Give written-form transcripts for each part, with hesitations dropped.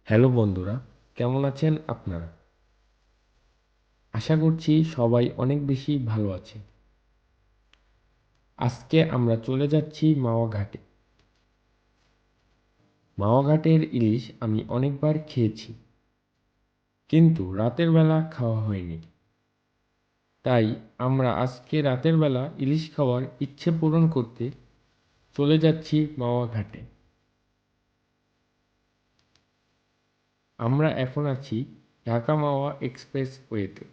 Hello বন্ধুরা, কেমন আছেন আপনারা? আশা করছি সবাই অনেক বেশি ভালো আছে। আজকে আমরা চলে যাচ্ছি মাওয়া ঘাটে। মাওয়া ঘাটের ইলিশ আমি অনেকবার খেয়েছি, কিন্তু রাতের বেলা খাওয়া হয়নি। তাই আমরা আজকে রাতের বেলা ইলিশ খাওয়ার ইচ্ছে পূরণ করতে চলে যাচ্ছি মাওয়া ঘাটে। আমরা এখন আছি ঢাকা মাওয়া এক্সপ্রেসওয়েতে।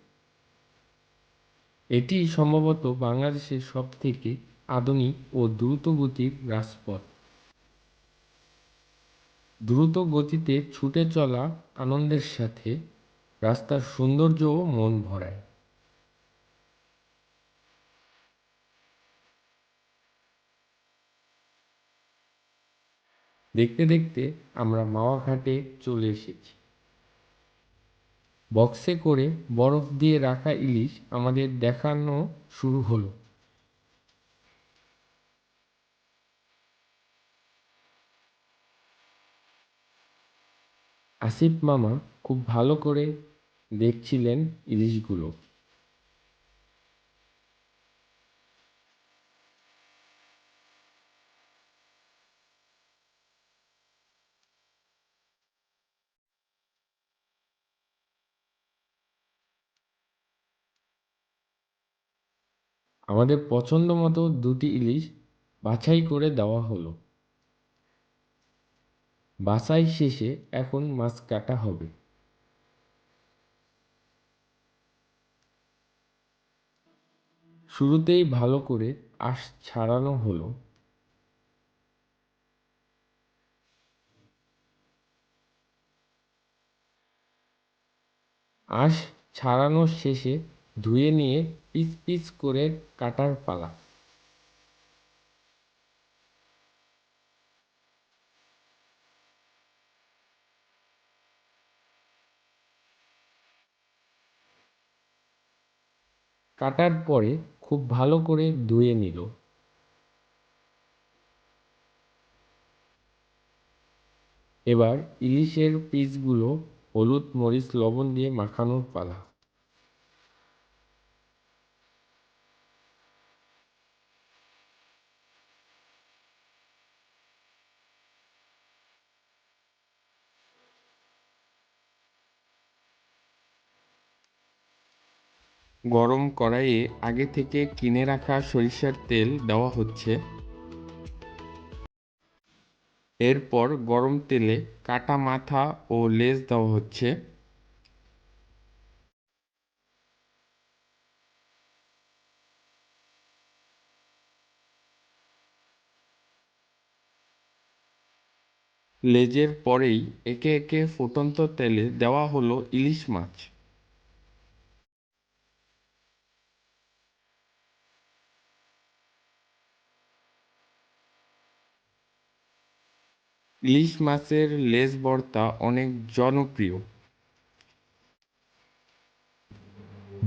এটি সম্ভবত বাংলাদেশের সবথেকে আধুনিক ও দ্রুতগতির রাজপথ। দ্রুত গতিতে ছুটে চলা আনন্দের সাথে রাস্তার সৌন্দর্যও মন ভরায়। দেখতে দেখতে আমরা মাওয়া ঘাটে চলে এসেছি। বক্সে করে বরফ দিয়ে রাখা ইলিশ আমাদের দেখানো শুরু হলো। আসিফ মামা খুব ভালো করে দেখছিলেন ইলিশগুলো। আমাদের পছন্দ মতো দুটি ইলিশ বাছাই করে দেওয়া হলো। বাছাই শেষে এখন মাছ কাটা হবে। শুরুতেই ভালো করে আঁশ ছাড়ানো হলো। আঁশ ছাড়ানোর শেষে ধুয়ে নিয়ে পিস পিস করে কাটার পালা। কাটার পরে খুব ভালো করে ধুয়ে নিল। এবার ইলিশের পিসগুলো হলুদ মরিচ লবণ দিয়ে মাখানোর পালা। গরম কড়াইয়ে আগে থেকে কিনে রাখা সরিষার তেল দেওয়া হচ্ছে। এরপর গরম তেলে কাটা মাথা ও লেজ দেওয়া হচ্ছে। লেজের পরেই একে একে ফুটন্ত তেলে দেওয়া হলো ইলিশ মাছ। ইলিশ মাছের লেজ ভর্তা অনেক জনপ্রিয়।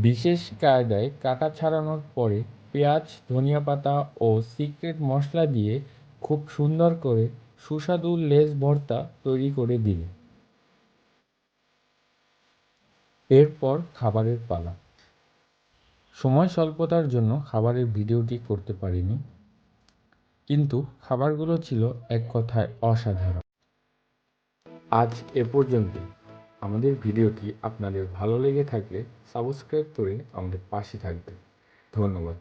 বিশেষ কায়দায় কাটা ছাড়ানোর পরে পেঁয়াজ ধনিয়া পাতা ও সিক্রেট মশলা দিয়ে খুব সুন্দর করে সুস্বাদু লেজ ভর্তা তৈরি করে দিল। এরপর খাবারের পালা। সময় স্বল্পতার জন্য খাবারের ভিডিওটি করতে পারিনি, কিন্তু খাবারগুলো ছিল এক কথায় অসাধারণ। আজ এ পর্যন্তই। আমাদের ভিডিওটি আপনাদের ভালো লেগে থাকলে সাবস্ক্রাইব করে আমাদের পাশে থাকবেন। ধন্যবাদ।